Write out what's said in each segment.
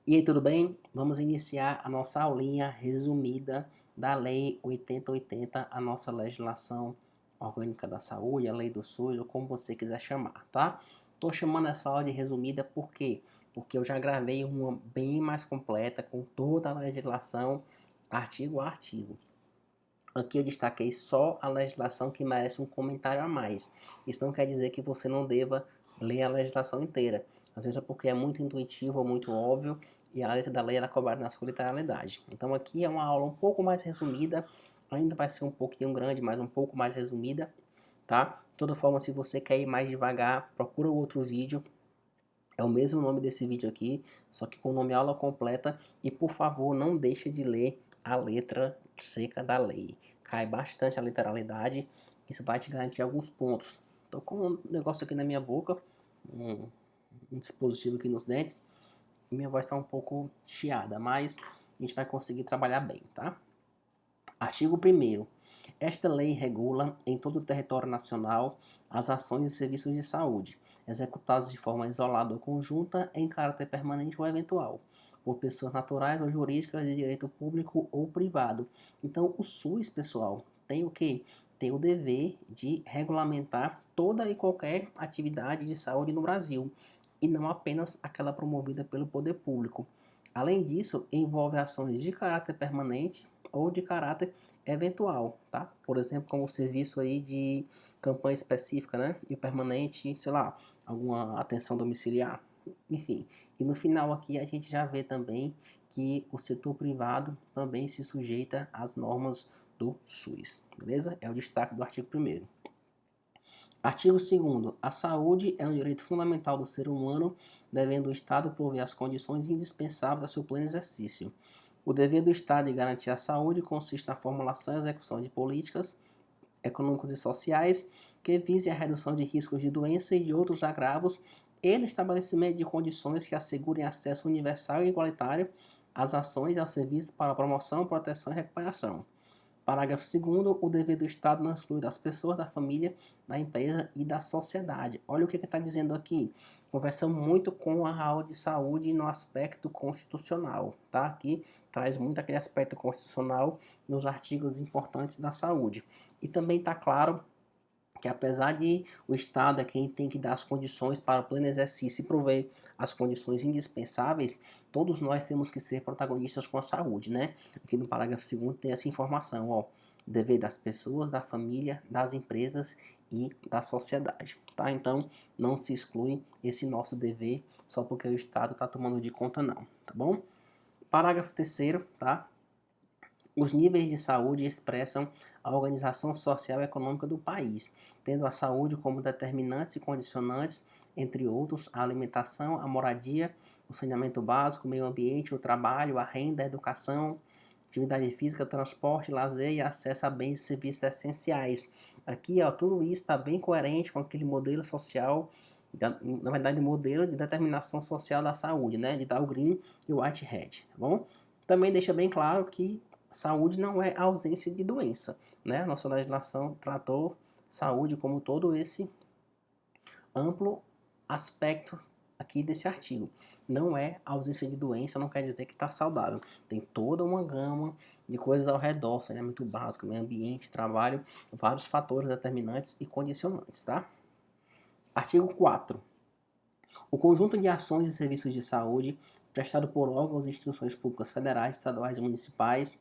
E aí, tudo bem? Vamos iniciar a nossa aulinha resumida da Lei 8080, a nossa legislação orgânica da saúde, a Lei do SUS, ou como você quiser chamar, tá? Tô chamando essa aula de resumida por quê? Porque eu já gravei uma bem mais completa, com toda a legislação, artigo a artigo. Aqui eu destaquei só a legislação que merece um comentário a mais. Isso não quer dizer que você não deva ler a legislação inteira. Às vezes é porque é muito intuitivo ou muito óbvio e a letra da lei é cobrada na sua literalidade. Então aqui é uma aula um pouco mais resumida, ainda vai ser um pouquinho grande, mas um pouco mais resumida, tá? De toda forma, se você quer ir mais devagar, procura outro vídeo. É o mesmo nome desse vídeo aqui, só que com o nome aula completa. E por favor, não deixe de ler a letra seca da lei. Cai bastante a literalidade. Isso vai te garantir alguns pontos. Tô com um negócio aqui na minha boca, um, um dispositivo aqui nos dentes. E minha voz está um pouco chiada, mas a gente vai conseguir trabalhar bem, tá? Artigo 1º. Esta lei regula em todo o território nacional as ações e serviços de saúde, executados de forma isolada ou conjunta, em caráter permanente ou eventual, por pessoas naturais ou jurídicas de direito público ou privado. Então, o SUS, pessoal, tem o quê? Tem o dever de regulamentar toda e qualquer atividade de saúde no Brasil, e não apenas aquela promovida pelo poder público. Além disso, envolve ações de caráter permanente ou de caráter eventual, tá? Por exemplo, como o serviço aí de campanha específica, né? E permanente, sei lá, alguma atenção domiciliar, enfim. E no final aqui a gente já vê também que o setor privado também se sujeita às normas do SUS, beleza? É o destaque do artigo 1º. Artigo 2º. A saúde é um direito fundamental do ser humano, devendo o Estado prover as condições indispensáveis ao seu pleno exercício. O dever do Estado de garantir a saúde consiste na formulação e execução de políticas econômicas e sociais que visem a redução de riscos de doença e de outros agravos e no estabelecimento de condições que assegurem acesso universal e igualitário às ações e aos serviços para promoção, proteção e recuperação. Parágrafo 2º. O dever do Estado não exclui das pessoas, da família, da empresa e da sociedade. Olha o que está dizendo aqui. Conversa muito com a aula de saúde no aspecto constitucional, tá? Aqui traz muito aquele aspecto constitucional nos artigos importantes da saúde. E também está claro que apesar de o Estado é quem tem que dar as condições para o pleno exercício e prover as condições indispensáveis, todos nós temos que ser protagonistas com a saúde, né? Aqui no parágrafo 2º tem essa informação, ó, dever das pessoas, da família, das empresas e da sociedade, tá? Então, não se exclui esse nosso dever só porque o Estado está tomando de conta não, tá bom? Parágrafo 3º, tá? Os níveis de saúde expressam a organização social e econômica do país, tendo a saúde como determinantes e condicionantes, entre outros, a alimentação, a moradia, o saneamento básico, o meio ambiente, o trabalho, a renda, a educação, atividade física, transporte, lazer e acesso a bens e serviços essenciais. Aqui, ó, tudo isso está bem coerente com aquele modelo social, na verdade, modelo de determinação social da saúde, né, de Dahlgren e Whitehead, tá bom? Também deixa bem claro que saúde não é ausência de doença, né? A nossa legislação tratou saúde como todo esse amplo aspecto aqui desse artigo. Não é ausência de doença, não quer dizer que está saudável. Tem toda uma gama de coisas ao redor, saneamento básico, meio ambiente, trabalho, vários fatores determinantes e condicionantes, tá? Artigo 4º. O conjunto de ações e serviços de saúde prestado por órgãos e instituições públicas federais, estaduais e municipais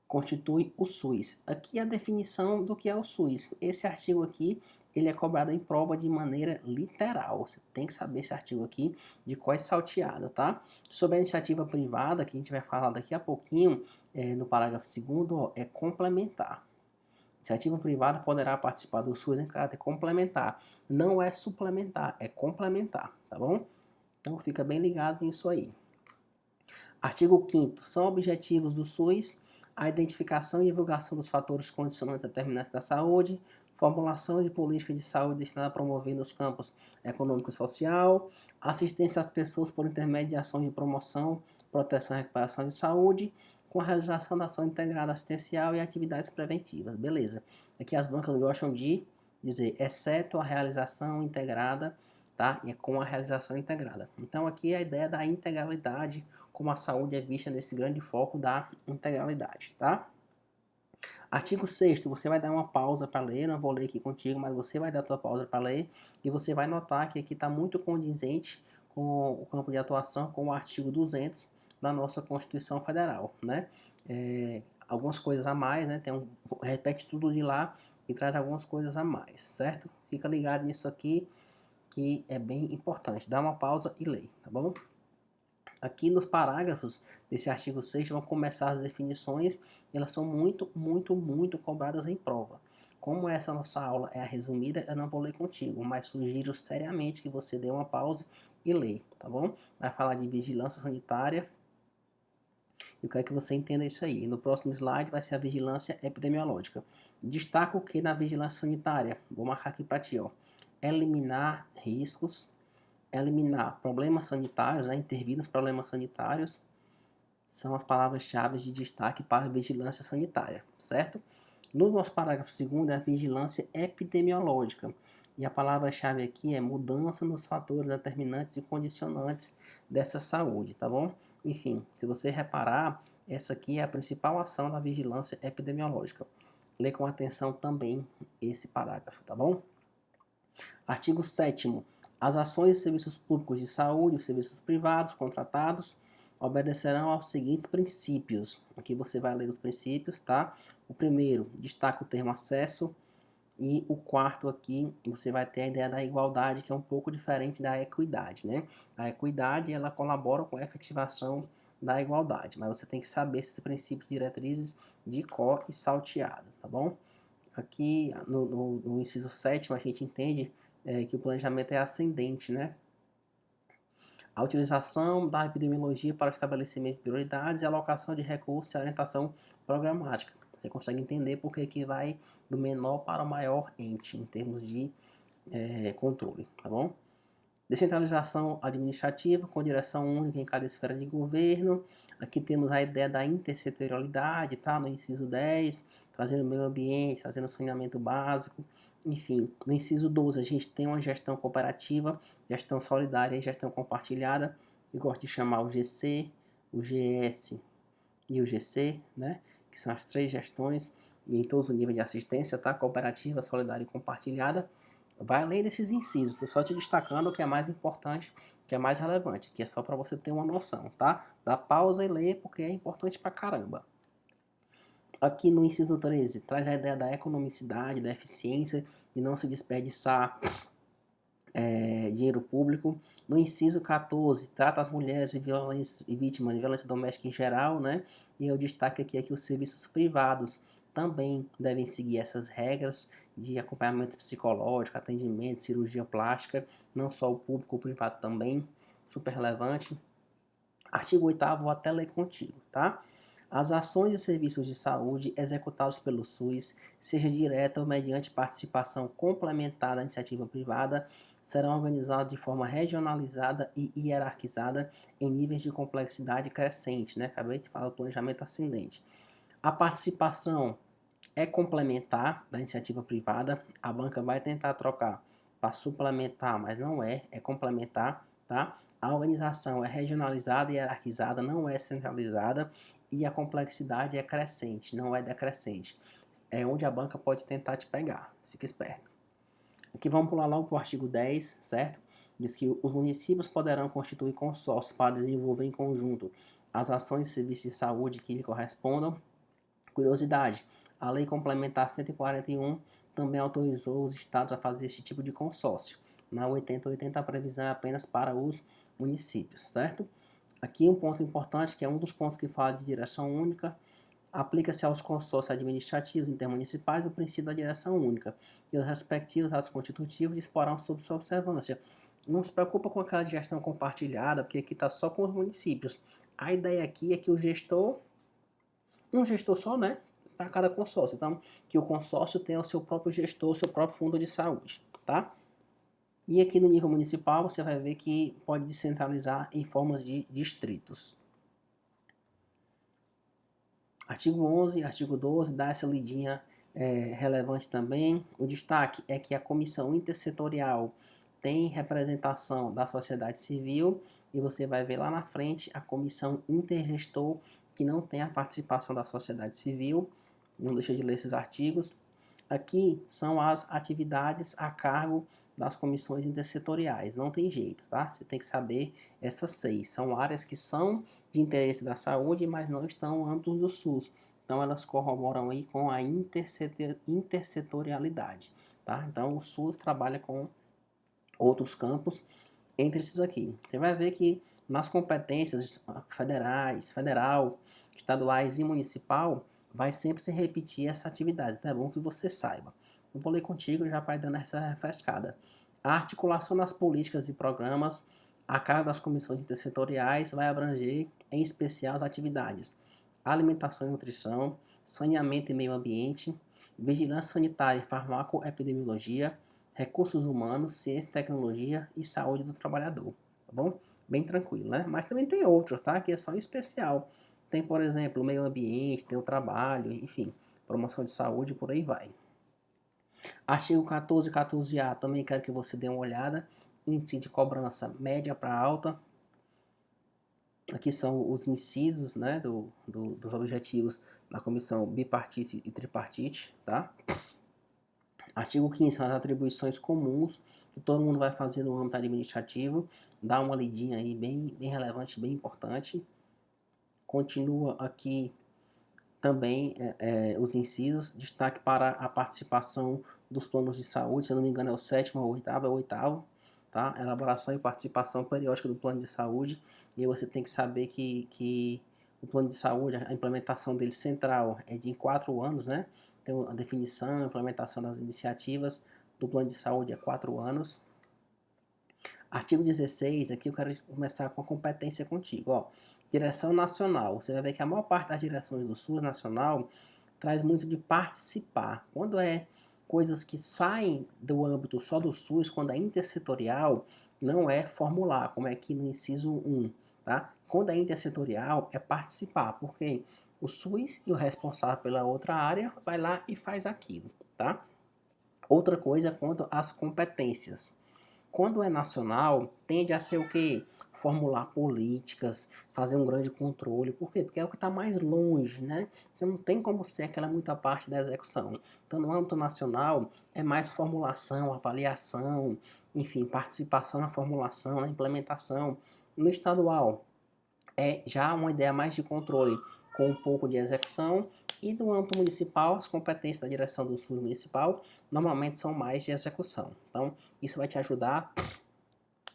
constitui o SUS. Aqui é a definição do que é o SUS. Esse artigo aqui, ele é cobrado em prova de maneira literal. Você tem que saber esse artigo aqui de qual é salteado, tá? Sobre a iniciativa privada, que a gente vai falar daqui a pouquinho, no parágrafo 2º, ó, é complementar. Iniciativa privada poderá participar do SUS em caráter complementar. Não é suplementar, é complementar, tá bom? Então fica bem ligado nisso aí. Artigo 5º. São objetivos do SUS a identificação e divulgação dos fatores condicionantes determinantes da saúde, formulação de políticas de saúde destinadas a promover nos campos econômico e social, assistência às pessoas por intermédio de ações de promoção, proteção e recuperação de saúde, com a realização da ação integrada assistencial e atividades preventivas. Beleza. Aqui as bancas gostam de dizer, exceto a realização integrada tá? E é com a realização integrada. Então aqui é a ideia da integralidade, como a saúde é vista nesse grande foco da integralidade, tá? Artigo 6º, você vai dar uma pausa para ler, não vou ler aqui contigo, mas você vai dar a tua pausa para ler, e você vai notar que aqui está muito condizente com o campo de atuação, com o artigo 200 da nossa Constituição Federal, né? Algumas coisas a mais, né? Repete tudo de lá e traz algumas coisas a mais, certo? Fica ligado nisso aqui, que é bem importante. Dá uma pausa e lê, tá bom? Aqui nos parágrafos desse artigo 6 vão começar as definições, elas são muito cobradas em prova. Como essa nossa aula é a resumida, eu não vou ler contigo, mas sugiro seriamente que você dê uma pausa e lê, tá bom? Vai falar de vigilância sanitária, e eu quero que você entenda isso aí. No próximo slide vai ser a vigilância epidemiológica. Destaca o que na vigilância sanitária? Vou marcar aqui para ti, ó. Eliminar riscos, eliminar problemas sanitários, né, intervir nos problemas sanitários, são as palavras-chave de destaque para a vigilância sanitária, certo? No nosso parágrafo 2º é a vigilância epidemiológica, e a palavra-chave aqui é mudança nos fatores determinantes e condicionantes dessa saúde, tá bom? Enfim, se você reparar, essa aqui é a principal ação da vigilância epidemiológica. Lê com atenção também esse parágrafo, tá bom? Artigo 7º. As ações e serviços públicos de saúde e serviços privados contratados obedecerão aos seguintes princípios. Aqui você vai ler os princípios, tá? O primeiro, destaca o termo acesso. E o quarto aqui, você vai ter a ideia da igualdade, que é um pouco diferente da equidade, né? A equidade, ela colabora com a efetivação da igualdade, mas você tem que saber esses princípios diretrizes de cor e salteado, tá bom? Aqui no inciso 7º a gente entende que o planejamento é ascendente, né? A utilização da epidemiologia para o estabelecimento de prioridades e alocação de recursos e orientação programática. Você consegue entender porque que vai do menor para o maior ente em termos de controle, tá bom? Descentralização administrativa com direção única em cada esfera de governo. Aqui temos a ideia da intersetorialidade, tá? No inciso 10, trazendo meio ambiente, trazendo saneamento básico. Enfim, no inciso 12 a gente tem uma gestão cooperativa, gestão solidária e gestão compartilhada. Eu gosto de chamar o GC, o GS e o GC, né? Que são as três gestões em todos os níveis de assistência, tá? Cooperativa, solidária e compartilhada. Vai além desses incisos, estou só te destacando o que é mais importante, o que é mais relevante, que é só para você ter uma noção, tá? Dá pausa e lê, porque é importante pra caramba. Aqui no inciso 13, traz a ideia da economicidade, da eficiência, de não se desperdiçar dinheiro público. No inciso 14, trata as mulheres e vítimas de violência doméstica em geral, né? E eu destaco aqui que os serviços privados também devem seguir essas regras de acompanhamento psicológico, atendimento, cirurgia plástica, não só o público, o privado também, super relevante. Artigo 8º, vou até ler contigo, tá? As ações e serviços de saúde executados pelo SUS, seja direta ou mediante participação complementar da iniciativa privada, serão organizados de forma regionalizada e hierarquizada em níveis de complexidade crescente, né? Acabei de falar do planejamento ascendente. A participação é complementar da iniciativa privada, a banca vai tentar trocar para suplementar, mas não é complementar, tá? A organização é regionalizada e hierarquizada, não é centralizada, e a complexidade é crescente, não é decrescente. É onde a banca pode tentar te pegar, fica esperto. Aqui vamos pular logo para o artigo 10, certo? Diz que os municípios poderão constituir consórcios para desenvolver em conjunto as ações e serviços de saúde que lhe correspondam. Curiosidade, a Lei Complementar 141 também autorizou os estados a fazer esse tipo de consórcio. Na 8080 a previsão é apenas para os municípios, certo? Aqui um ponto importante, que é um dos pontos que fala de direção única, aplica-se aos consórcios administrativos intermunicipais o princípio da direção única, e os respectivos atos constitutivos disporão sob sua observância. Não se preocupa com aquela gestão compartilhada, porque aqui está só com os municípios. A ideia aqui é que o gestor, um gestor só, né, para cada consórcio. Então, que o consórcio tenha o seu próprio gestor, o seu próprio fundo de saúde, tá? E aqui no nível municipal você vai ver que pode descentralizar em formas de distritos. Artigo 11 e artigo 12 dá essa lidinha relevante também. O destaque é que a comissão intersetorial tem representação da sociedade civil, e você vai ver lá na frente a comissão intergestor, que não tem a participação da sociedade civil. Não deixa de ler esses artigos. Aqui são as atividades a cargo das comissões intersetoriais, não tem jeito, tá? Você tem que saber essas 6. São áreas que são de interesse da saúde, mas não estão no âmbito do SUS. Então elas corroboram aí com a intersetorialidade, tá? Então o SUS trabalha com outros campos entre esses aqui. Você vai ver que nas competências federal, estaduais e municipal, vai sempre se repetir essa atividade. Então é bom que você saiba. Eu vou ler contigo já vai dando essa refrescada. A articulação das políticas e programas a cargo das comissões intersetoriais vai abranger, em especial, as atividades alimentação e nutrição, saneamento e meio ambiente, vigilância sanitária e farmacoepidemiologia, recursos humanos, ciência e tecnologia e saúde do trabalhador, tá bom? Bem tranquilo, né? Mas também tem outros, tá? Que é só especial. Tem, por exemplo, o meio ambiente, tem o trabalho, enfim, promoção de saúde, por aí vai. Artigo 14 e 14A, também quero que você dê uma olhada. Índice de cobrança média para alta. Aqui são os incisos, né, dos objetivos da comissão bipartite e tripartite, tá? Artigo 15 são as atribuições comuns que todo mundo vai fazer no âmbito administrativo. Dá uma lidinha aí bem relevante, bem importante. Continua aqui também os incisos. Destaque para a participação dos planos de saúde. Se eu não me engano é o 7º ou 8º, é o 8º. Tá? Elaboração e participação periódica do plano de saúde. E você tem que saber que o plano de saúde, a implementação dele central é de 4 anos, né? Tem a definição, a implementação das iniciativas do plano de saúde é 4 anos. Artigo 16, aqui eu quero começar com a competência contigo, ó. Direção nacional. Você vai ver que a maior parte das direções do SUS nacional traz muito de participar. Quando é coisas que saem do âmbito só do SUS, quando é intersetorial, não é formular, como é aqui no inciso 1, tá? Quando é intersetorial, é participar, porque o SUS e o responsável pela outra área vai lá e faz aquilo, tá? Outra coisa é quanto às competências. Quando é nacional, tende a ser o quê? Formular políticas, fazer um grande controle. Por quê? Porque é o que está mais longe, né? Então não tem como ser aquela muita parte da execução. Então, no âmbito nacional, é mais formulação, avaliação, enfim, participação na formulação, na implementação. No estadual, é já uma ideia mais de controle, com um pouco de execução. E no âmbito municipal, as competências da direção do SUS municipal normalmente são mais de execução. Então, isso vai te ajudar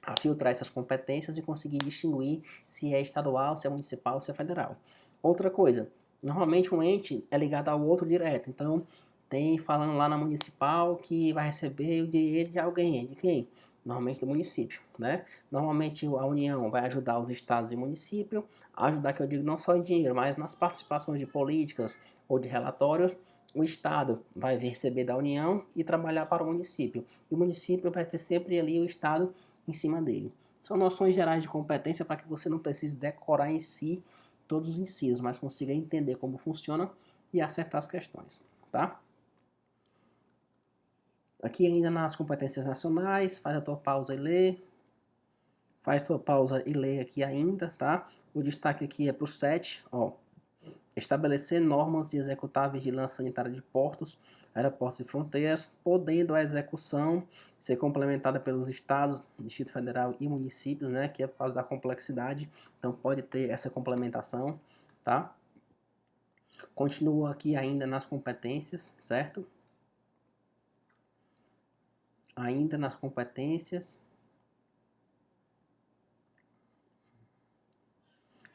a filtrar essas competências e conseguir distinguir se é estadual, se é municipal, se é federal. Outra coisa, normalmente um ente é ligado ao outro direto. Então, tem falando lá na municipal que vai receber o dinheiro de alguém. De quem? Normalmente do município, né? Normalmente a União vai ajudar os estados e municípios, ajudar, que eu digo, não só em dinheiro, mas nas participações de políticas ou de relatórios. O estado vai receber da União e trabalhar para o município. E o município vai ter sempre ali o estado em cima dele. São noções gerais de competência para que você não precise decorar em si todos os incisos, mas consiga entender como funciona e acertar as questões, tá? Aqui ainda nas competências nacionais, faz a tua pausa e lê. Faz tua pausa e lê aqui ainda, tá? O destaque aqui é para o 7, ó. Estabelecer normas e executar a vigilância sanitária de portos, aeroportos e fronteiras, podendo a execução ser complementada pelos estados, Distrito Federal e municípios, né? Que é por causa da complexidade, então pode ter essa complementação, tá? Continua aqui ainda nas competências, certo? Ainda nas competências.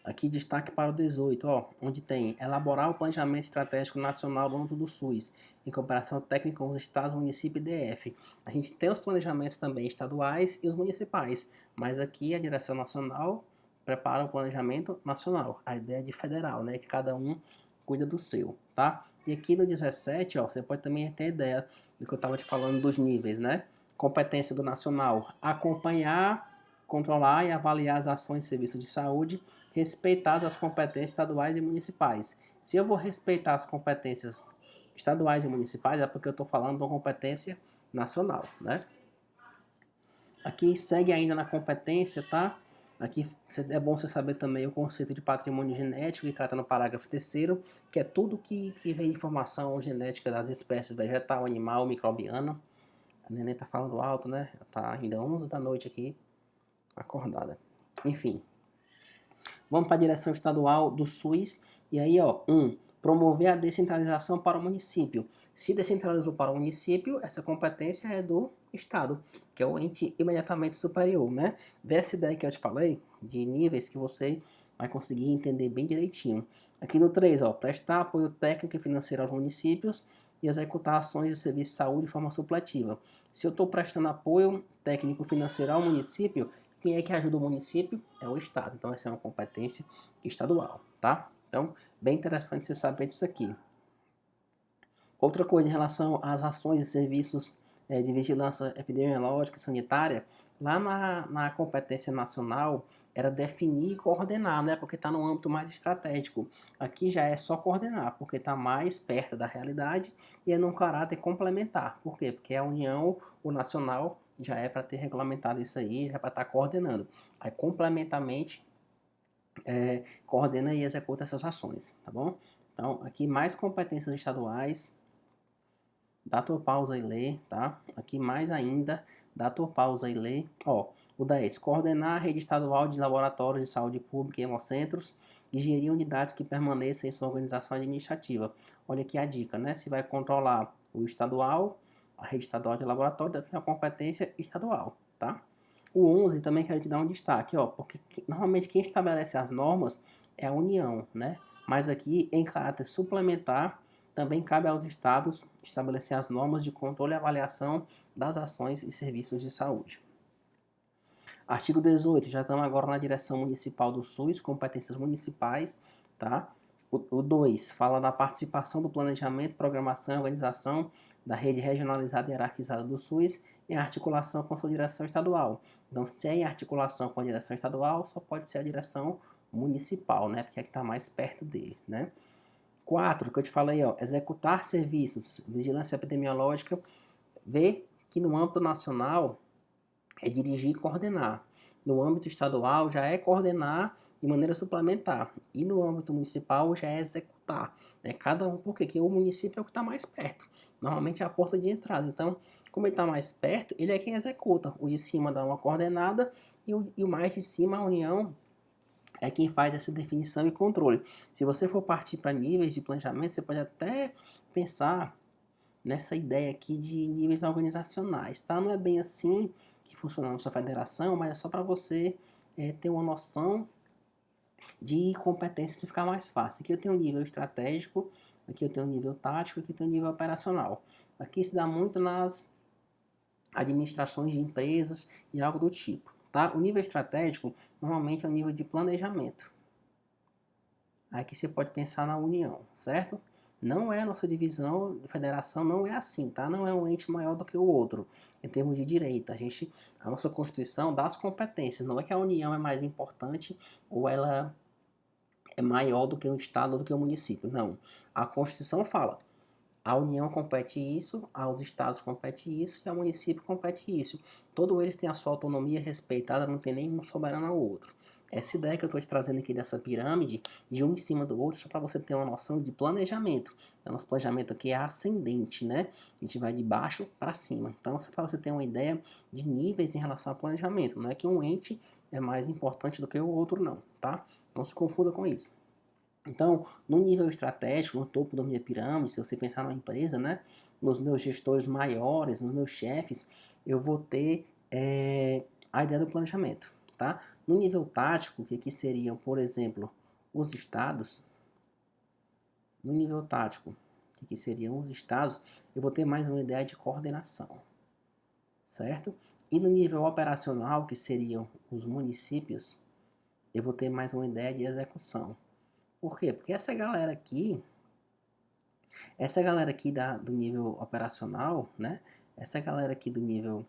Aqui destaque para o 18, ó, onde tem elaborar o planejamento estratégico nacional do âmbito do SUS, em cooperação técnica com os estados, município e DF. A gente tem os planejamentos também estaduais e os municipais, mas aqui a direção nacional prepara o planejamento nacional. A ideia é de federal, né, que cada um cuida do seu, tá? E aqui no 17, ó, você pode também ter ideia do que eu estava te falando dos níveis, né? Competência do nacional, acompanhar, controlar e avaliar as ações e serviços de saúde, respeitadas as competências estaduais e municipais. Se eu vou respeitar as competências estaduais e municipais, é porque eu estou falando de uma competência nacional, né? Aqui segue ainda na competência, tá? Aqui é bom você saber também o conceito de patrimônio genético, que trata no parágrafo 3º, que é tudo que vem de informação genética das espécies vegetal, animal, microbiana. A neném tá falando alto, né? Tá ainda 11 da noite aqui, acordada. Enfim, vamos para a direção estadual do SUS. E aí, ó, promover a descentralização para o município. Se descentralizou para o município, essa competência é do Estado, que é o ente imediatamente superior, né? Dessa ideia que eu te falei, de níveis que você vai conseguir entender bem direitinho. Aqui no 3, ó, prestar apoio técnico e financeiro aos municípios e executar ações de serviço de saúde de forma supletiva. Se eu estou prestando apoio técnico e financeiro ao município, quem é que ajuda o município? É o Estado. Então, essa é uma competência estadual, tá? Então, bem interessante você saber disso aqui. Outra coisa em relação às ações e serviços de vigilância epidemiológica e sanitária, lá na competência nacional era definir e coordenar, né? Porque está no âmbito mais estratégico. Aqui já é só coordenar, porque está mais perto da realidade e é num caráter complementar. Por quê? Porque a União, o nacional, já é para ter regulamentado isso aí, já é para estar coordenando. Aí, complementarmente, coordena e executa essas ações, tá bom? Então, aqui mais competências estaduais. Dá tua pausa e lê, tá? Aqui mais ainda, dá tua pausa e lê. Ó, o 10. Coordenar a rede estadual de laboratórios de saúde pública e hemocentros e gerir unidades que permaneçam em sua organização administrativa. Olha aqui a dica, né? Se vai controlar o estadual, a rede estadual de laboratório, deve ter uma competência estadual, tá? O 11 também quero te dar um destaque, ó, porque normalmente quem estabelece as normas é a União, né? Mas aqui, em caráter suplementar, também cabe aos estados estabelecer as normas de controle e avaliação das ações e serviços de saúde. Artigo 18, já estamos agora na direção municipal do SUS, competências municipais, tá? O 2 fala da participação do planejamento, programação e organização da rede regionalizada e hierarquizada do SUS em articulação com a sua direção estadual. Então, se é em articulação com a direção estadual, só pode ser a direção municipal, né? Porque é que está mais perto dele, né? 4, que eu te falei, ó, executar serviços, vigilância epidemiológica, vê que no âmbito nacional é dirigir e coordenar. No âmbito estadual já é coordenar de maneira suplementar. E no âmbito municipal já é executar. Né? Cada um, por quê? Porque o município é o que está mais perto. Normalmente é a porta de entrada. Então, como ele está mais perto, ele é quem executa. O de cima dá uma coordenada e o mais de cima, a união, é quem faz essa definição e controle. Se você for partir para níveis de planejamento, você pode até pensar nessa ideia aqui de níveis organizacionais, tá? Não é bem assim que funciona a nossa federação, mas é só para você ter uma noção de competência que ficar mais fácil. Aqui eu tenho um nível estratégico, aqui eu tenho um nível tático, aqui eu tenho um nível operacional. Aqui se dá muito nas administrações de empresas e algo do tipo. Tá? O nível estratégico normalmente é o nível de planejamento. Aqui você pode pensar na união, certo? Não é a nossa divisão de federação, não é assim, tá? Não é um ente maior do que o outro, em termos de direito. A nossa Constituição dá as competências, não é que a União é mais importante ou ela é maior do que o Estado ou do que o município, não. A Constituição fala, a União compete isso, aos estados compete isso e ao município compete isso. Todos eles têm a sua autonomia respeitada, não tem nenhum soberano ao outro. Essa ideia que eu estou te trazendo aqui dessa pirâmide, de um em cima do outro, só para você ter uma noção de planejamento. Então, nosso planejamento aqui é ascendente, né? A gente vai de baixo para cima. Então, para você ter uma ideia de níveis em relação ao planejamento. Não é que um ente é mais importante do que o outro, não, tá? Não se confunda com isso. Então, no nível estratégico, no topo da minha pirâmide, se você pensar numa empresa, né, nos meus gestores maiores, nos meus chefes, eu vou ter a ideia do planejamento, tá? No nível tático, que aqui seriam, por exemplo, os estados, no nível tático, que aqui seriam os estados, eu vou ter mais uma ideia de coordenação, certo? E no nível operacional, que seriam os municípios, eu vou ter mais uma ideia de execução. Por quê? Porque essa galera aqui do nível operacional, né? Essa galera aqui do nível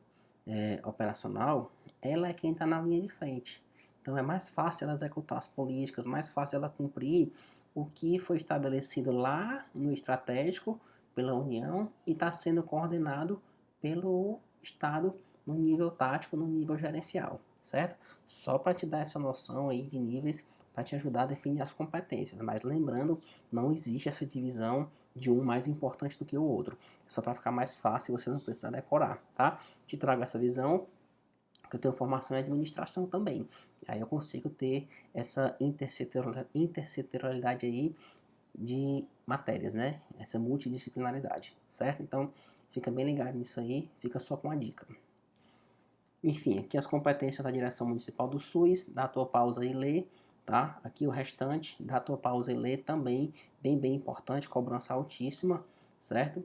operacional, ela é quem está na linha de frente. Então é mais fácil ela executar as políticas, mais fácil ela cumprir o que foi estabelecido lá no estratégico pela União e está sendo coordenado pelo Estado no nível tático, no nível gerencial, certo? Só para te dar essa noção aí de níveis, para te ajudar a definir as competências. Mas lembrando, não existe essa divisão de um mais importante do que o outro. Só para ficar mais fácil, você não precisa decorar, tá? Te trago essa visão, que eu tenho formação em administração também. Aí eu consigo ter essa intersetorialidade aí de matérias, né? Essa multidisciplinaridade, certo? Então, fica bem ligado nisso aí, fica só com a dica. Enfim, aqui as competências da direção municipal do SUS, dá a tua pausa e lê, tá? Aqui o restante, dá a tua pausa e lê também, bem importante, cobrança altíssima, certo?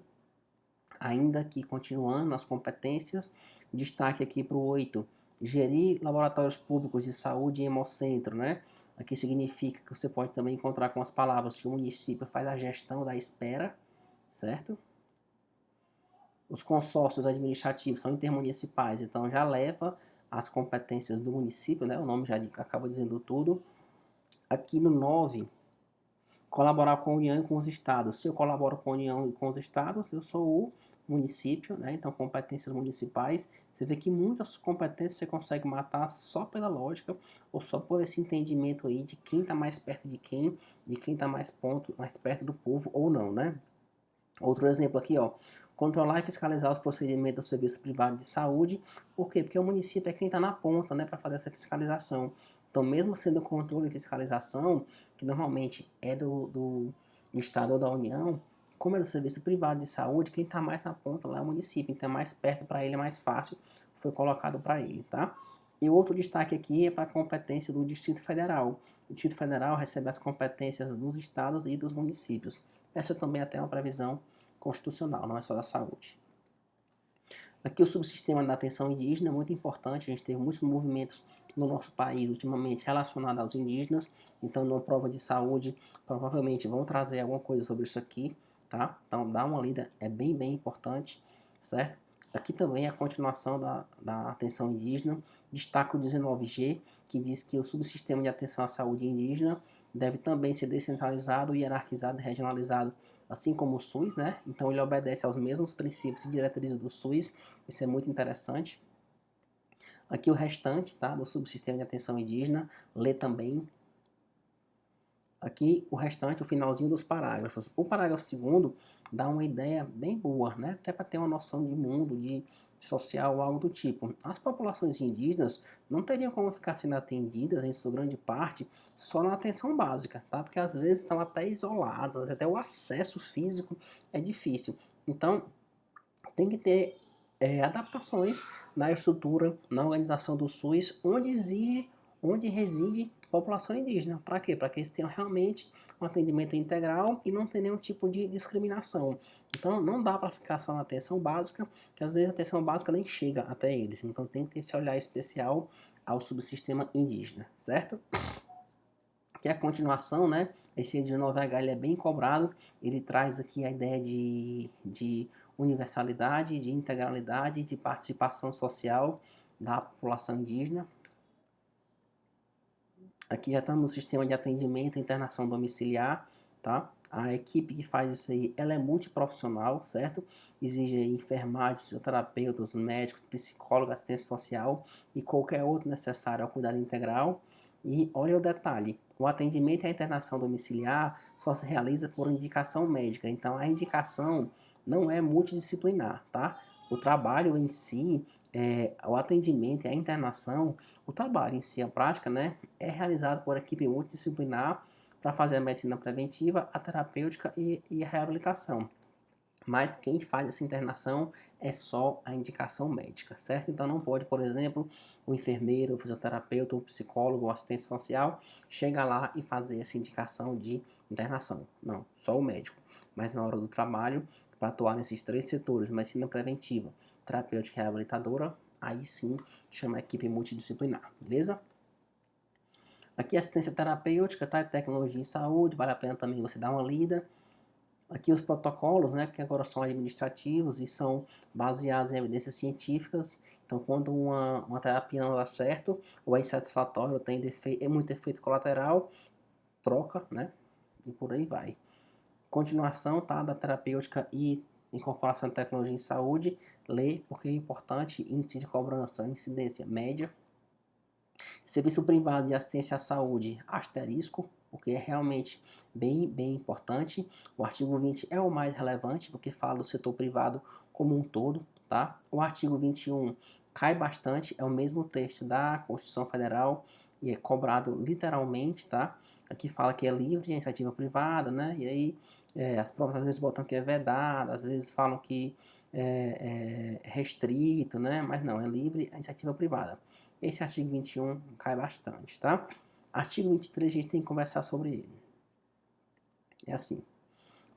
Ainda aqui, continuando as competências, destaque aqui para o 8, gerir laboratórios públicos de saúde e hemocentro, né? Aqui significa que você pode também encontrar com as palavras que o município faz a gestão da espera, certo? Os consórcios administrativos são intermunicipais, então já leva as competências do município, né? O nome já acaba dizendo tudo. Aqui no 9, colaborar com a União e com os estados. Se eu colaboro com a União e com os estados, eu sou o município, né? Então, competências municipais. Você vê que muitas competências você consegue matar só pela lógica ou só por esse entendimento aí de quem está mais perto de quem está mais perto do povo ou não, né? Outro exemplo aqui, ó. Controlar e fiscalizar os procedimentos do serviço privado de saúde. Por quê? Porque o município é quem está na ponta, né, para fazer essa fiscalização. Então, mesmo sendo controle e fiscalização, que normalmente é do Estado ou da União, como é do serviço privado de saúde, quem está mais na ponta lá é o município. Então, é mais perto para ele, é mais fácil, foi colocado para ele, tá? E o outro destaque aqui é para a competência do Distrito Federal. O Distrito Federal recebe as competências dos estados e dos municípios. Essa também é até uma previsão constitucional, não é só da saúde. Aqui o subsistema da atenção indígena é muito importante, a gente teve muitos movimentos no nosso país ultimamente relacionados aos indígenas, então numa prova de saúde provavelmente vão trazer alguma coisa sobre isso aqui, tá? Então dá uma lida, é bem importante, certo? Aqui também é a continuação da atenção indígena, destaca o 19G, que diz que o subsistema de atenção à saúde indígena deve também ser descentralizado, hierarquizado e regionalizado, assim como o SUS, né? Então ele obedece aos mesmos princípios e diretrizes do SUS, isso é muito interessante. Aqui o restante, tá, do subsistema de atenção indígena, lê também. Aqui o restante, o finalzinho dos parágrafos. O parágrafo 2º dá uma ideia bem boa, né? Até para ter uma noção de mundo, de social, algo do tipo. As populações indígenas não teriam como ficar sendo atendidas, em sua grande parte, só na atenção básica, tá? Porque às vezes estão até isoladas, até o acesso físico é difícil. Então, tem que ter adaptações na estrutura, na organização do SUS, onde reside a população indígena. Para quê? Para que eles tenham realmente um atendimento integral e não tenha nenhum tipo de discriminação. Então, não dá para ficar só na atenção básica, que às vezes a atenção básica nem chega até eles. Então, tem que ter esse olhar especial ao subsistema indígena, certo? Que é a continuação, né? Esse 19H ele é bem cobrado, ele traz aqui a ideia de universalidade, de integralidade, de participação social da população indígena. Aqui já estamos no sistema de atendimento e internação domiciliar, tá? A equipe que faz isso aí, ela é multiprofissional, certo? Exige enfermagens, fisioterapeutas, médicos, psicólogos, assistência social e qualquer outro necessário ao cuidado integral. E olha o detalhe, o atendimento e a internação domiciliar só se realiza por indicação médica, então a indicação não é multidisciplinar, tá? O trabalho em si, o atendimento e a internação, o trabalho em si, a prática, né, é realizado por equipe multidisciplinar para fazer a medicina preventiva, a terapêutica e a reabilitação. Mas quem faz essa internação é só a indicação médica, certo? Então não pode, por exemplo, o enfermeiro, o fisioterapeuta, o psicólogo, o assistente social chegar lá e fazer essa indicação de internação. Não, só o médico. Mas na hora do trabalho, para atuar nesses 3 setores, medicina preventiva, terapêutica e reabilitadora, aí sim chama a equipe multidisciplinar, beleza? Aqui assistência terapêutica, tá? Tecnologia em saúde, vale a pena também você dar uma lida. Aqui os protocolos, né, que agora são administrativos e são baseados em evidências científicas. Então, quando uma terapia não dá certo, ou é insatisfatório, ou tem muito efeito colateral, troca, né, e por aí vai. Continuação, tá, da terapêutica e incorporação de tecnologia em saúde, lei, porque é importante, índice de cobrança, incidência média. Serviço privado de assistência à saúde, asterisco, porque é realmente bem importante. O artigo 20 é o mais relevante, porque fala do setor privado como um todo, tá? O artigo 21 cai bastante, é o mesmo texto da Constituição Federal e é cobrado literalmente, tá? Aqui fala que é livre a iniciativa privada, né? E aí as provas às vezes botam que é vedado, às vezes falam que é restrito, né? Mas não, é livre a iniciativa privada. Esse artigo 21 cai bastante, tá? Artigo 23 a gente tem que conversar sobre ele. É assim.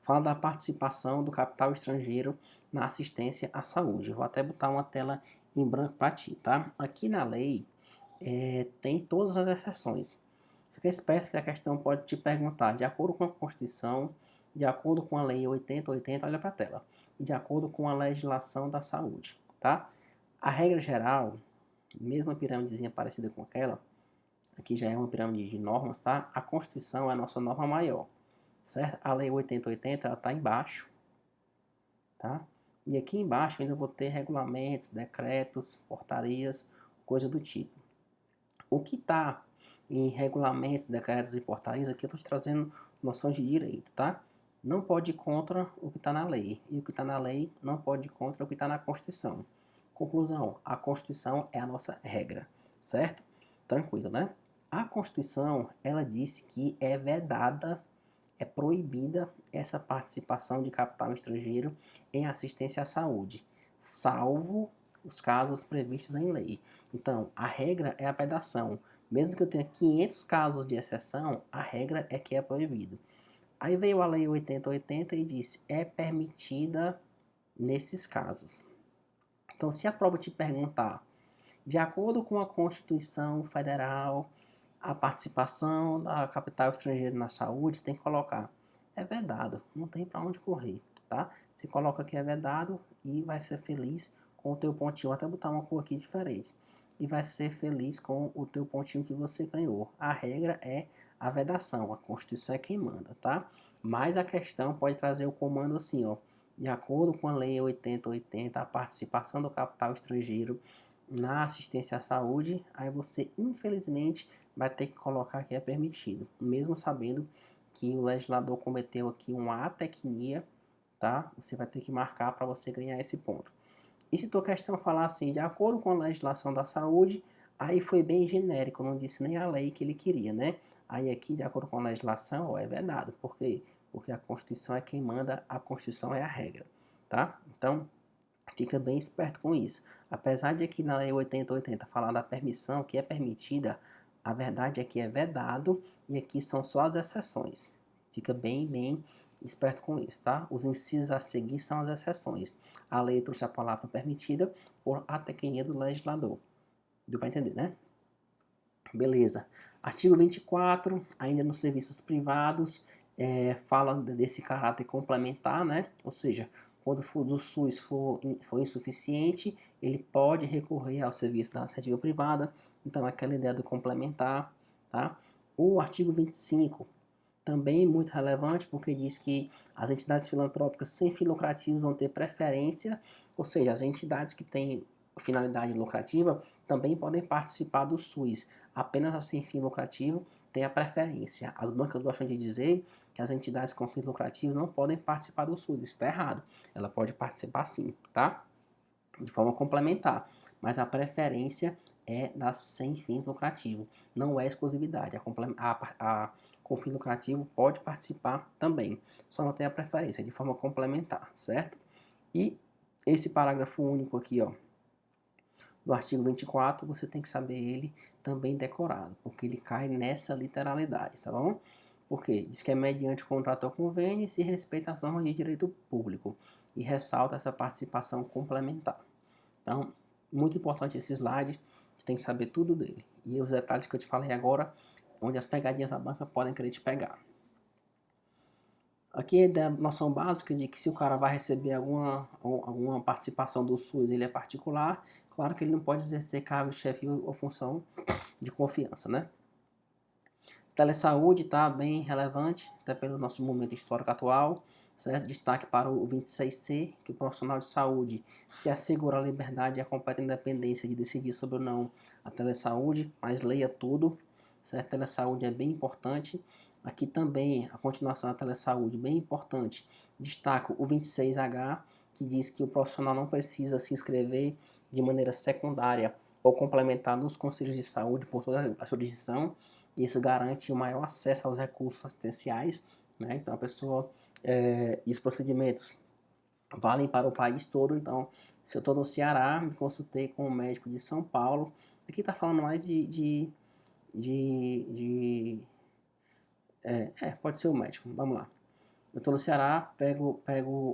Fala da participação do capital estrangeiro na assistência à saúde. Eu vou até botar uma tela em branco para ti, tá? Aqui na lei tem todas as exceções. Fica esperto que a questão pode te perguntar, de acordo com a Constituição, de acordo com a Lei 8080, olha para a tela, de acordo com a legislação da saúde, tá? A regra geral, mesmo a pirâmidezinha parecida com aquela, aqui já é uma pirâmide de normas, tá? A Constituição é a nossa norma maior, certo? A Lei 8080, ela está embaixo, tá? E aqui embaixo ainda vou ter regulamentos, decretos, portarias, coisa do tipo. O que está em regulamentos, decretos e portarias, aqui eu estou te trazendo noções de direito, tá? Não pode ir contra o que está na lei. E o que está na lei não pode ir contra o que está na Constituição. Conclusão, a Constituição é a nossa regra, certo? Tranquilo, né? A Constituição, ela disse que é vedada, é proibida essa participação de capital estrangeiro em assistência à saúde, salvo os casos previstos em lei. Então, a regra é a vedação. Mesmo que eu tenha 500 casos de exceção, a regra é que é proibido. Aí veio a Lei 8080 e disse, é permitida nesses casos. Então, se a prova te perguntar, de acordo com a Constituição Federal, a participação da capital estrangeira na saúde, tem que colocar, é vedado, não tem para onde correr, tá? Você coloca que é vedado e vai ser feliz com o teu pontinho, até botar uma cor aqui diferente, e vai ser feliz com o teu pontinho que você ganhou. A regra é a vedação, a Constituição é quem manda, tá? Mas a questão pode trazer o comando assim, ó, de acordo com a Lei 8080, a participação do capital estrangeiro na assistência à saúde, aí você, infelizmente, vai ter que colocar que é permitido, mesmo sabendo que o legislador cometeu aqui uma atecnia, tá? Você vai ter que marcar para você ganhar esse ponto. E se tua questão falar assim, de acordo com a legislação da saúde, aí foi bem genérico, não disse nem a lei que ele queria, né? Aí aqui, de acordo com a legislação, ó, é vedado. Por quê? Porque a Constituição é quem manda, a Constituição é a regra, tá? Então, fica bem esperto com isso. Apesar de aqui na Lei 8080 falar da permissão, que é permitida, a verdade é que é vedado e aqui são só as exceções. Fica bem esperto com isso, tá? Os incisos a seguir são as exceções. A lei trouxe a palavra permitida por atecnia do legislador. Deu para entender, né? Beleza. Artigo 24, ainda nos serviços privados, fala desse caráter complementar, né? Ou seja, quando o do SUS for insuficiente, ele pode recorrer ao serviço da iniciativa privada. Então, aquela ideia do complementar, tá? O artigo 25, também muito relevante, porque diz que as entidades filantrópicas sem fins lucrativos vão ter preferência, ou seja, as entidades que têm finalidade lucrativa também podem participar do SUS. Apenas a sem fim lucrativo tem a preferência. As bancas gostam de dizer que as entidades com fins lucrativos não podem participar do SUS. Isso está errado. Ela pode participar sim, tá? De forma complementar. Mas a preferência é das sem fins lucrativos. Não é exclusividade. A com fim lucrativo pode participar também. Só não tem a preferência, de forma complementar, certo? E esse parágrafo único aqui, ó, do artigo 24, você tem que saber ele também decorado, porque ele cai nessa literalidade, tá bom? Porque diz que é mediante contrato ou convênio e se respeita as normas de direito público e ressalta essa participação complementar. Então, muito importante esse slide, você tem que saber tudo dele. E os detalhes que eu te falei agora, onde as pegadinhas da banca podem querer te pegar. Aqui é da noção básica de que se o cara vai receber alguma participação do SUS, ele é particular, claro que ele não pode exercer cargo, chefe ou função de confiança, né? Telesaúde está bem relevante, até pelo nosso momento histórico atual. certo? Destaque para o 26C, que o profissional de saúde se assegura a liberdade e a completa independência de decidir sobre ou não a telesaúde, mas leia tudo, certo? A telesaúde é bem importante. Aqui também a continuação da telesaúde, bem importante. Destaco o 26H, que diz que o profissional não precisa se inscrever de maneira secundária ou complementar nos conselhos de saúde por toda a jurisdição. Isso garante o maior acesso aos recursos assistenciais, né? Então a pessoa e os procedimentos valem para o país todo. Então, se eu estou no Ceará, me consultei com um médico de São Paulo. Aqui está falando mais de pode ser o médico. Vamos lá. Eu estou no Ceará, pego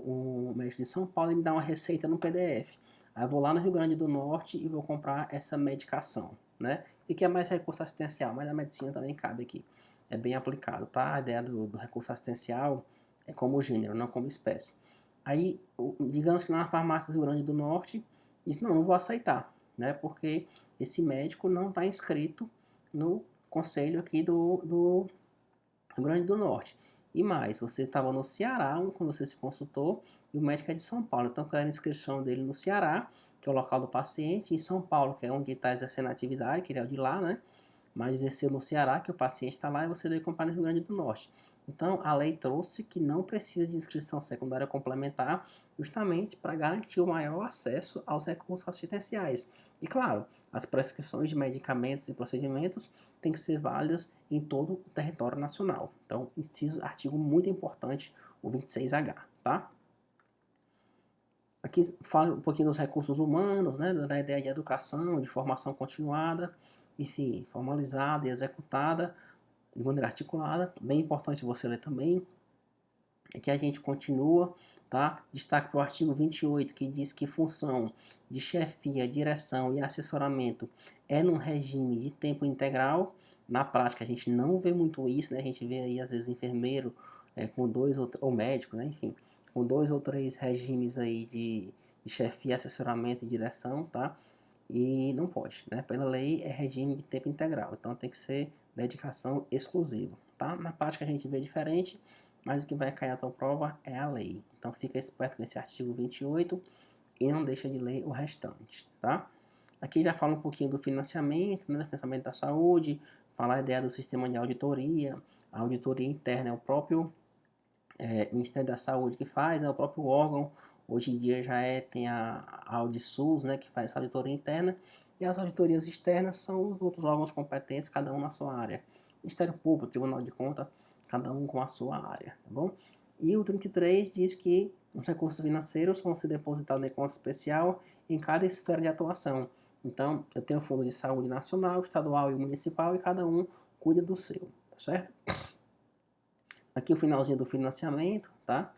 um médico de São Paulo e me dá uma receita no PDF. Aí eu vou lá no Rio Grande do Norte e vou comprar essa medicação, né? E que é mais recurso assistencial, mas a medicina também cabe aqui. É bem aplicado, tá? A ideia do recurso assistencial é como gênero, não como espécie. Aí, digamos que na farmácia do Rio Grande do Norte, diz, não vou aceitar, né? Porque esse médico não está inscrito no conselho aqui do Rio Grande do Norte. E mais, você estava no Ceará, quando você se consultou, e o médico é de São Paulo. Então, quero a inscrição dele no Ceará, que é o local do paciente, em São Paulo, que é onde ele está exercendo a atividade, que ele é o de lá, né? Mas exerceu no Ceará, que o paciente está lá, e você deve comprar no Rio Grande do Norte. Então, a lei trouxe que não precisa de inscrição secundária complementar, justamente para garantir o maior acesso aos recursos assistenciais. E, claro, as prescrições de medicamentos e procedimentos têm que ser válidas em todo o território nacional. Então, artigo muito importante, o 26H, tá? Aqui fala um pouquinho dos recursos humanos, né, da ideia de educação, de formação continuada, enfim, formalizada e executada de maneira articulada. Bem importante você ler também. Aqui a gente continua, tá? Destaque para o artigo 28, que diz que função de chefia, direção e assessoramento é num regime de tempo integral. Na prática a gente não vê muito isso, né? A gente vê aí às vezes enfermeiro com dois ou médico, né? Enfim, com 2 ou 3 regimes aí de chefia, assessoramento e direção, tá? E não pode, né? Pela lei é regime de tempo integral, então tem que ser dedicação exclusiva, tá? Na prática a gente vê diferente, mas o que vai cair a tua prova é a lei. Então fica esperto com esse artigo 28 e não deixa de ler o restante, tá? Aqui já fala um pouquinho do financiamento, né? Do financiamento da saúde, fala a ideia do sistema de auditoria. A auditoria interna é o próprio Ministério da Saúde que faz, é o próprio órgão. Hoje em dia já tem a AudiSUS, né, que faz essa auditoria interna, e as auditorias externas são os outros órgãos competentes, cada um na sua área. Ministério Público, Tribunal de Contas, cada um com a sua área, tá bom? E o 33 diz que os recursos financeiros vão ser depositados em conta especial em cada esfera de atuação. Então, eu tenho o Fundo de Saúde Nacional, Estadual e Municipal, e cada um cuida do seu, tá certo? Aqui o finalzinho do financiamento, tá?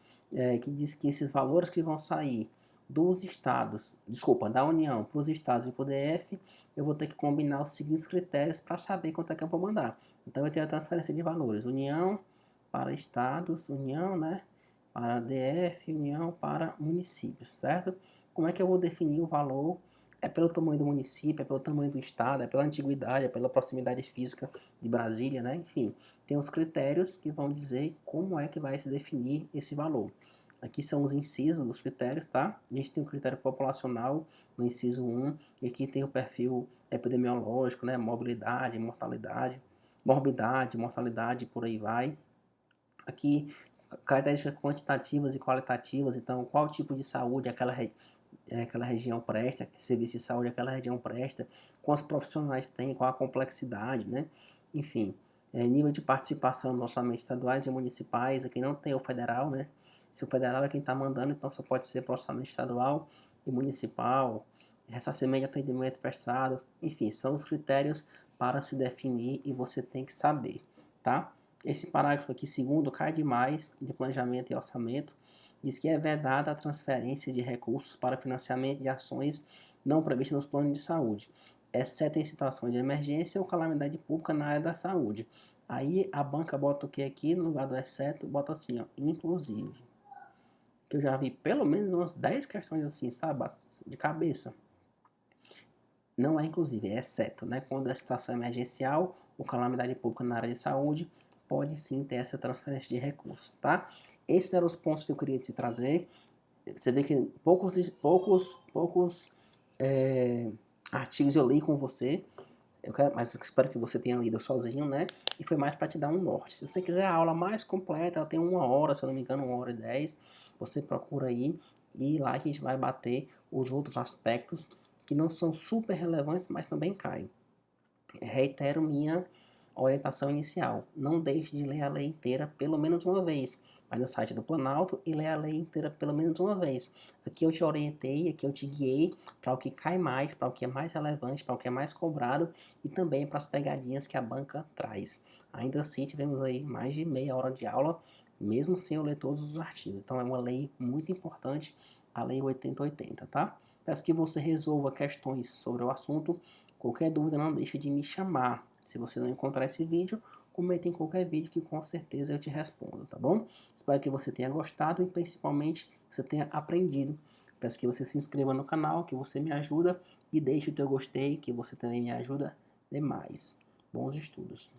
Que diz que esses valores que vão sair dos estados, desculpa, da União para os estados e para o DF, eu vou ter que combinar os seguintes critérios para saber quanto é que eu vou mandar. Então eu tenho a transferência de valores, União para estados, União, né? Para DF, União para municípios, certo? Como é que eu vou definir o valor? É pelo tamanho do município, é pelo tamanho do estado, é pela antiguidade, é pela proximidade física de Brasília, né? Enfim, tem os critérios que vão dizer como é que vai se definir esse valor. Aqui são os incisos dos critérios, tá? A gente tem o critério populacional no inciso 1, e aqui tem o perfil epidemiológico, né? Mobilidade, mortalidade, morbidade, mortalidade, por aí vai. Aqui, características quantitativas e qualitativas, então, qual tipo de saúde aquela região presta, serviço de saúde aquela região presta, quantos profissionais tem, qual a complexidade, né? Enfim, nível de participação nos orçamentos estaduais e municipais, aqui não tem o federal, né? Se o federal é quem está mandando, então só pode ser para o orçamento estadual e municipal, ressarcimento de atendimento prestado, enfim, são os critérios para se definir e você tem que saber, tá? Esse parágrafo aqui, segundo, cai demais de planejamento e orçamento, diz que é vedada a transferência de recursos para financiamento de ações não previstas nos planos de saúde, exceto em situações de emergência ou calamidade pública na área da saúde. Aí a banca bota o que aqui, no lugar do exceto, bota assim, ó, inclusive. Que eu já vi pelo menos umas 10 questões assim, sabe, de cabeça. Não é inclusive, é exceto, né? Quando a situação é emergencial ou calamidade pública na área de saúde, pode sim ter essa transferência de recursos, tá? Esses eram os pontos que eu queria te trazer. Você vê que poucos artigos eu li com você, mas eu espero que você tenha lido sozinho, né? E foi mais para te dar um norte. Se você quiser a aula mais completa, ela tem 1 hora, se eu não me engano, 1h10, você procura aí e lá a gente vai bater os outros aspectos que não são super relevantes, mas também caem. Reitero minha orientação inicial. Não deixe de ler a lei inteira pelo menos uma vez. Vai no site do Planalto e lê a lei inteira pelo menos uma vez. Aqui eu te orientei, aqui eu te guiei para o que cai mais, para o que é mais relevante, para o que é mais cobrado e também para as pegadinhas que a banca traz. Ainda assim, tivemos aí mais de meia hora de aula, mesmo sem eu ler todos os artigos. Então é uma lei muito importante, a Lei 8080, tá? Peço que você resolva questões sobre o assunto. Qualquer dúvida, não deixe de me chamar. Se você não encontrar esse vídeo, comenta em qualquer vídeo que com certeza eu te respondo, tá bom? Espero que você tenha gostado e principalmente você tenha aprendido. Peço que você se inscreva no canal, que você me ajuda e deixe o teu gostei, que você também me ajuda demais. Bons estudos!